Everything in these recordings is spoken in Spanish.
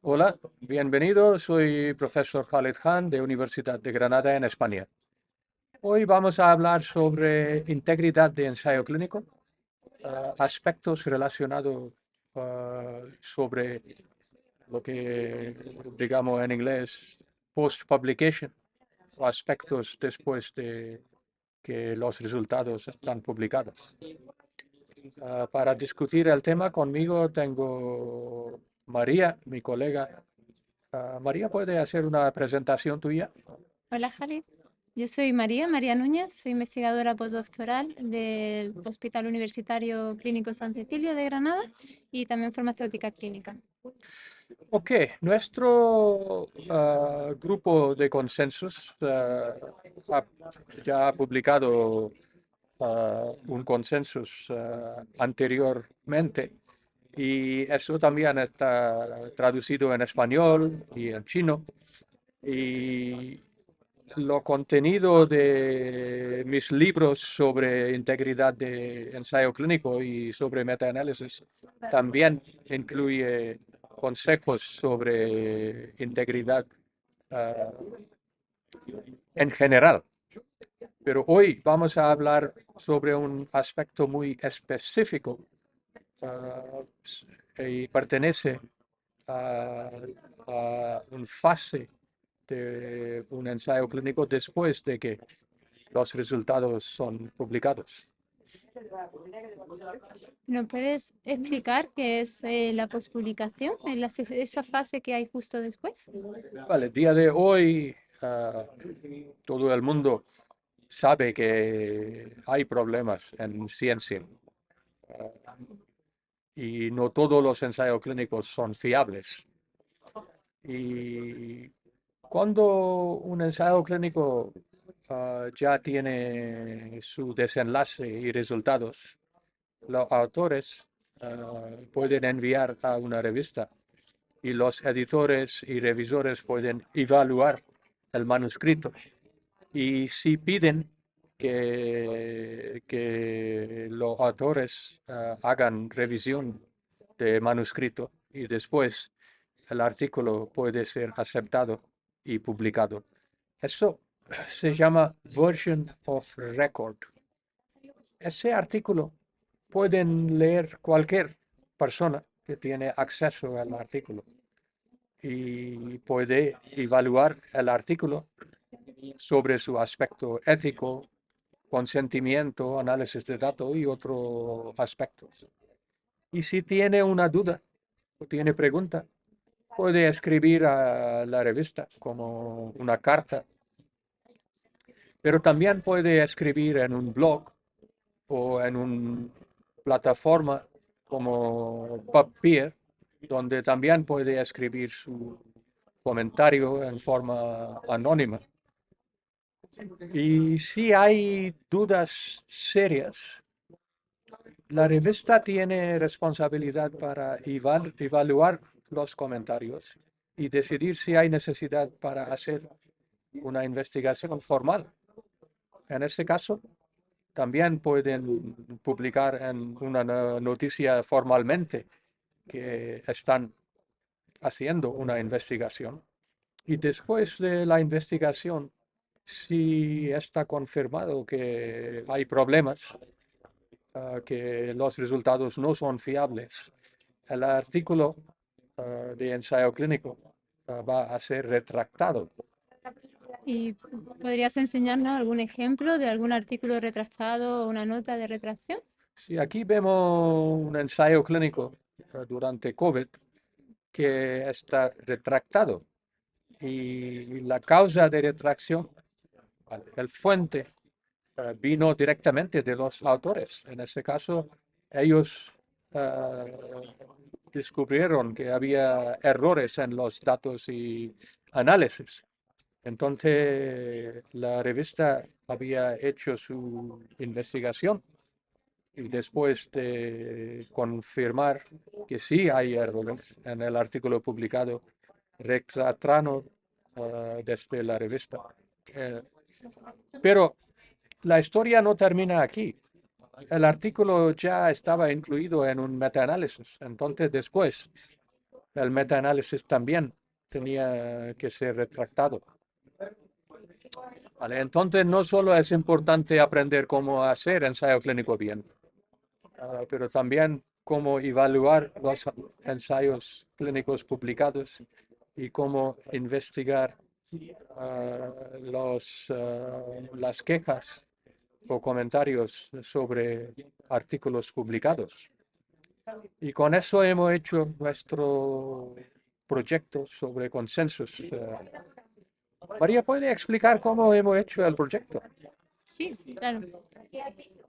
Hola, bienvenido. Soy profesor Khaled Khan de Universidad de Granada en España. Hoy vamos a hablar sobre integridad de ensayo clínico, aspectos relacionados sobre lo que digamos en inglés post-publication o aspectos después de que los resultados están publicados. Para discutir el tema conmigo tengo María, mi colega. María, ¿puede hacer una presentación tuya? Hola, Jale. Yo soy María Núñez, soy investigadora postdoctoral del Hospital Universitario Clínico San Cecilio de Granada y también farmacéutica clínica. Ok, nuestro grupo de consensos ha- ya ha publicado un consensus anteriormente y eso también está traducido en español y en chino. Y lo contenido de mis libros sobre integridad de ensayo clínico y sobre metaanálisis también incluye consejos sobre integridad ah, en general. Pero hoy vamos a hablar sobre un aspecto muy específico ah, y pertenece a, a un fase de un ensayo clínico después de que los resultados son publicados. ¿Nos puedes explicar qué es la pospublicación, esa fase que hay justo después? Vale, el día de hoy todo el mundo sabe que hay problemas en ciencia y no todos los ensayos clínicos son fiables. Y cuando un ensayo clínico ya tiene su desenlace y resultados, los autores pueden enviar a una revista y los editores y revisores pueden evaluar el manuscrito. Y si piden que los autores hagan revisión de manuscrito y después el artículo puede ser aceptado y publicado. Eso se llama version of record. Ese artículo pueden leer cualquier persona que tiene acceso al artículo y puede evaluar el artículo sobre su aspecto ético, consentimiento, análisis de datos y otros aspectos. Y si tiene una duda o tiene pregunta, puede escribir a la revista como una carta, pero también puede escribir en un blog o en una plataforma como PubPeer, donde también puede escribir su comentario en forma anónima. Y si hay dudas serias, la revista tiene responsabilidad para evaluar los comentarios y decidir si hay necesidad para hacer una investigación formal. En este caso, también pueden publicar en una noticia formalmente que están haciendo una investigación. Y después de la investigación, si está confirmado que hay problemas, que los resultados no son fiables, el artículo de ensayo clínico va a ser retractado. ¿Y podrías enseñarnos algún ejemplo de algún artículo retractado o una nota de retracción? Si aquí vemos un ensayo clínico durante COVID que está retractado y la causa de retracción, vale, el fuente vino directamente de los autores. En ese caso, ellos descubrieron que había errores en los datos y análisis. Entonces, la revista había hecho su investigación y después de confirmar que sí hay errores en el artículo publicado, retrataron desde la revista. Eh, pero la historia no termina aquí. El artículo ya estaba incluido en un metaanálisis. Entonces, después el metaanálisis también tenía que ser retractado. Vale, entonces no solo es importante aprender cómo hacer ensayo clínico bien, pero también cómo evaluar los ensayos clínicos publicados y cómo investigar las quejas o comentarios sobre artículos publicados. Y con eso hemos hecho nuestro proyecto sobre consensos. María, ¿puede explicar cómo hemos hecho el proyecto? Sí, claro.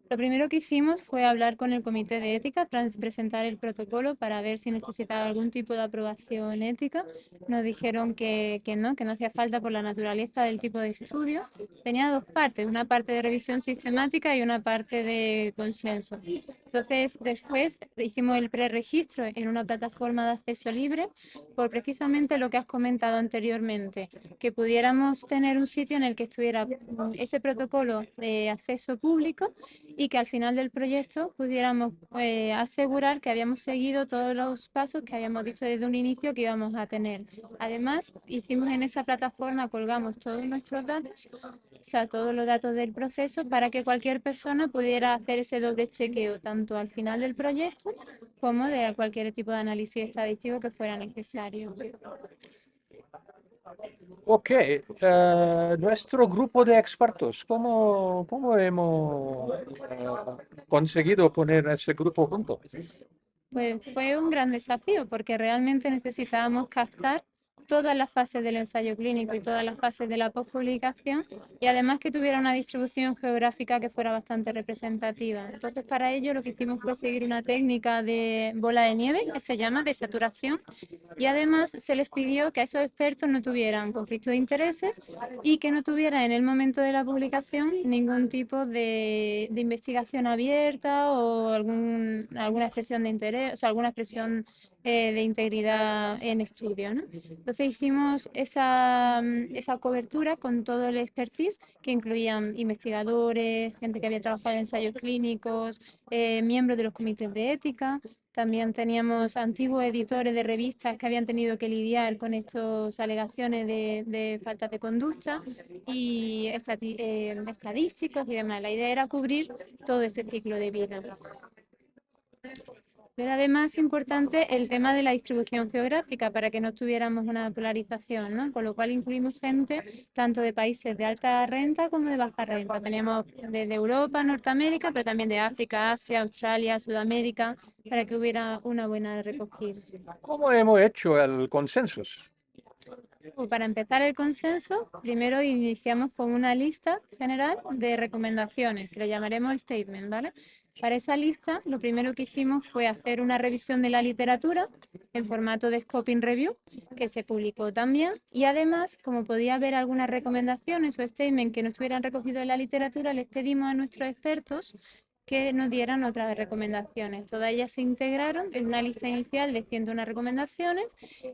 Lo primero que hicimos fue hablar con el comité de ética para presentar el protocolo para ver si necesitaba algún tipo de aprobación ética. Nos dijeron que no hacía falta por la naturaleza del tipo de estudio. Tenía dos partes, una parte de revisión sistemática y una parte de consenso. Entonces, después hicimos el preregistro en una plataforma de acceso libre por precisamente lo que has comentado anteriormente, que pudiéramos tener un sitio en el que estuviera ese protocolo de acceso público y que al final del proyecto pudiéramos asegurar que habíamos seguido todos los pasos que habíamos dicho desde un inicio que íbamos a tener. Además, hicimos en esa plataforma, colgamos todos nuestros datos, o sea, todos los datos del proceso para que cualquier persona pudiera hacer ese doble chequeo, tanto al final del proyecto como de cualquier tipo de análisis estadístico que fuera necesario. Ok, nuestro grupo de expertos, ¿cómo hemos conseguido poner ese grupo junto? Pues fue un gran desafío porque realmente necesitábamos captar todas las fases del ensayo clínico y todas las fases de la postpublicación y además que tuviera una distribución geográfica que fuera bastante representativa. Entonces para ello lo que hicimos fue seguir una técnica de bola de nieve que se llama de saturación y además se les pidió que a esos expertos no tuvieran conflicto de intereses y que no tuvieran en el momento de la publicación ningún tipo de investigación abierta o alguna expresión de interés, o sea, alguna expresión de integridad en estudio, ¿no? Entonces hicimos esa cobertura con todo el expertise que incluían investigadores, gente que había trabajado en ensayos clínicos, miembros de los comités de ética. También teníamos antiguos editores de revistas que habían tenido que lidiar con estas alegaciones de falta de conducta y estadísticos y demás. La idea era cubrir todo ese ciclo de vida. Pero además importante el tema de la distribución geográfica para que no tuviéramos una polarización, ¿no? Con lo cual incluimos gente tanto de países de alta renta como de baja renta. Teníamos desde Europa, Norteamérica, pero también de África, Asia, Australia, Sudamérica, para que hubiera una buena recogida. ¿Cómo hemos hecho el consenso? Para empezar el consenso, primero iniciamos con una lista general de recomendaciones, que le llamaremos statement, ¿vale? Para esa lista, lo primero que hicimos fue hacer una revisión de la literatura en formato de scoping review, que se publicó también, y además, como podía haber algunas recomendaciones o statement que no estuvieran recogidos en la literatura, les pedimos a nuestros expertos que nos dieran otras recomendaciones. Todas ellas se integraron en una lista inicial de 101 recomendaciones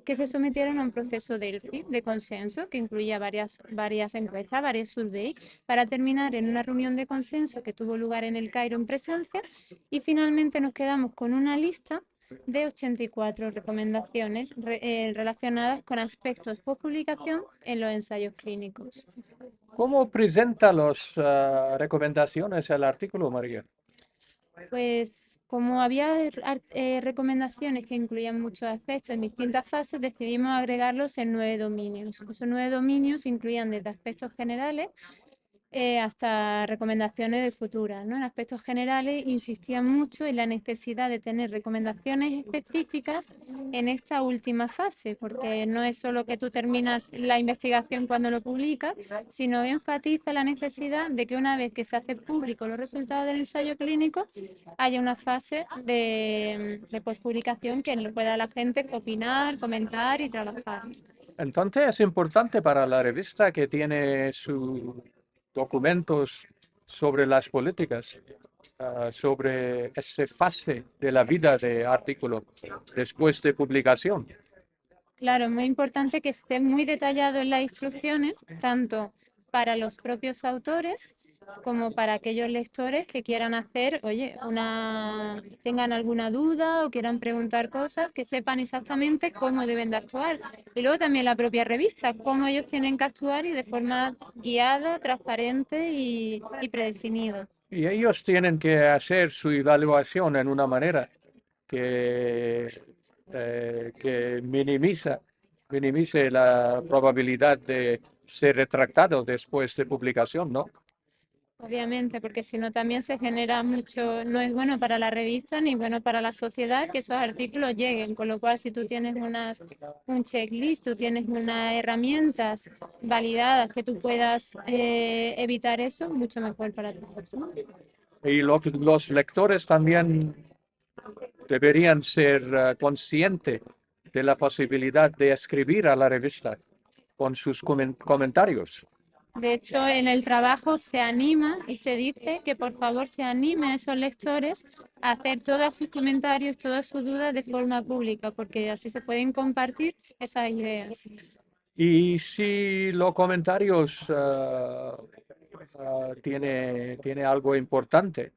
que se sometieron a un proceso Delphi de consenso que incluía varias encuestas, varias surveys, para terminar en una reunión de consenso que tuvo lugar en el Cairo en presencia y finalmente nos quedamos con una lista de 84 recomendaciones relacionadas con aspectos post publicación en los ensayos clínicos. ¿Cómo presenta las recomendaciones el artículo, María? Pues como había recomendaciones que incluían muchos aspectos en distintas fases, decidimos agregarlos en 9 dominios. Esos 9 dominios incluían desde aspectos generales hasta recomendaciones de futuras, ¿no? En aspectos generales insistían mucho en la necesidad de tener recomendaciones específicas en esta última fase, porque no es solo que tú terminas la investigación cuando lo publicas, sino que enfatiza la necesidad de que una vez que se hace público los resultados del ensayo clínico, haya una fase de postpublicación que pueda la gente opinar, comentar y trabajar. Entonces es importante para la revista que tiene sus documentos sobre las políticas, sobre esa fase de la vida de artículo después de publicación. Claro, es muy importante que esté muy detallado en las instrucciones, tanto para los propios autores como para aquellos lectores que quieran hacer, oye, tengan alguna duda o quieran preguntar cosas, que sepan exactamente cómo deben de actuar. Y luego también la propia revista, cómo ellos tienen que actuar y de forma guiada, transparente y predefinida. Y ellos tienen que hacer su evaluación en una manera que minimice la probabilidad de ser retractado después de publicación, ¿no? Obviamente, porque si no también se genera mucho, no es bueno para la revista ni bueno para la sociedad que esos artículos lleguen, con lo cual si tú tienes un checklist, tú tienes unas herramientas validadas que tú puedas evitar eso, mucho mejor para ti. Y los lectores también deberían ser conscientes de la posibilidad de escribir a la revista con sus comentarios. De hecho, en el trabajo se anima y se dice que por favor se anime a esos lectores a hacer todos sus comentarios, todas sus dudas de forma pública, porque así se pueden compartir esas ideas. Y si los comentarios tiene algo importante,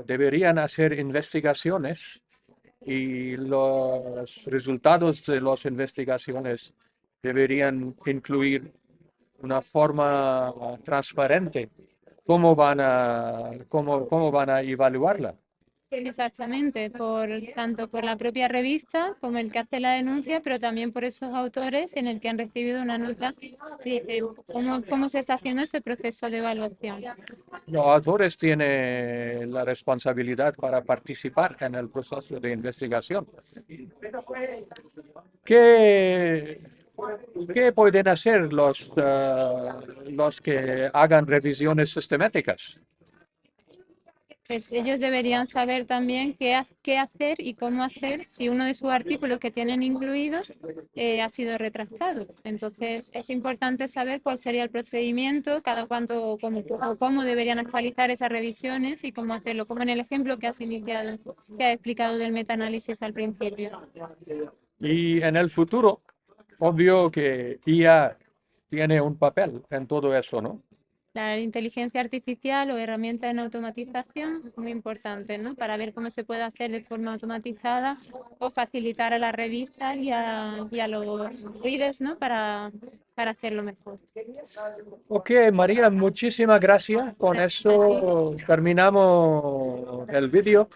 deberían hacer investigaciones y los resultados de las investigaciones deberían incluir una forma transparente cómo van a evaluarla. Exactamente, tanto por la propia revista como el que hace la denuncia, pero también por esos autores en el que han recibido una nota, dice cómo se está haciendo ese proceso de evaluación. Los autores tienen la responsabilidad para participar en el proceso de investigación. ¿Qué, qué pueden hacer los que hagan revisiones sistemáticas? Pues ellos deberían saber también qué hacer y cómo hacer si uno de sus artículos que tienen incluidos ha sido retractado. Entonces, es importante saber cuál sería el procedimiento, cada cuánto o cómo deberían actualizar esas revisiones y cómo hacerlo, como en el ejemplo que has iniciado, que has explicado del metaanálisis al principio. Y en el futuro, obvio que IA tiene un papel en todo eso, ¿no? La inteligencia artificial o herramientas en automatización es muy importante, ¿no? Para ver cómo se puede hacer de forma automatizada o facilitar a las revistas y a los readers, ¿no? Para hacerlo mejor. Ok, María, muchísimas gracias. Con eso terminamos el vídeo.